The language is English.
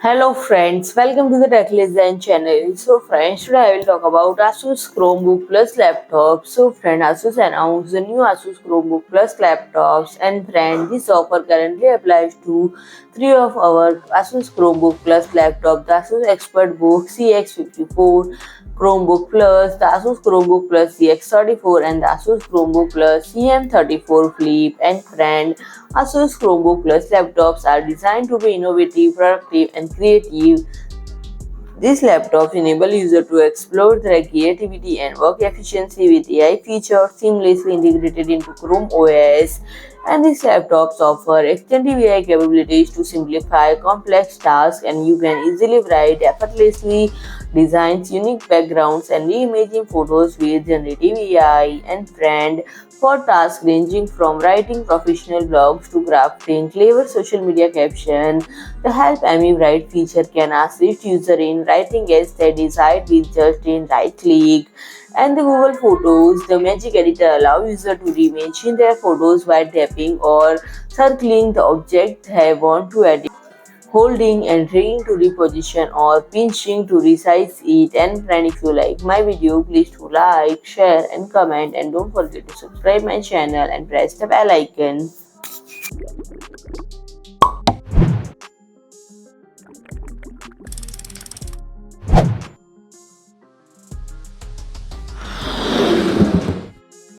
Hello friends, welcome to the Tech Design channel. So friends, today I will talk about ASUS Chromebook Plus laptops. So friend, ASUS announced the new ASUS Chromebook Plus laptops, and friend, this offer currently applies to three of our ASUS Chromebook Plus laptops: the ASUS ExpertBook CX54 Chromebook Plus, the ASUS Chromebook Plus CX34, and the ASUS Chromebook Plus CM34 Flip. And friend, ASUS Chromebook Plus laptops are designed to be innovative, productive, and creative. These laptops enable users to explore their creativity and work efficiency with AI features seamlessly integrated into Chrome OS. And these laptops offer extensive AI capabilities to simplify complex tasks, and you can easily write effortlessly, designs unique backgrounds, and reimagine photos with generative AI. And friend, for tasks ranging from writing professional blogs to crafting clever social media captions, the Help Amy Write feature can assist user in writing as they decide with just a right click. And the Google Photos, the Magic Editor allows user to reimagine their photos by tapping or circling the object they want to edit, holding and dragging to reposition, or pinching to resize it. And friend, if you like my video, please do like, share and comment, and don't forget to subscribe my channel and press the bell icon.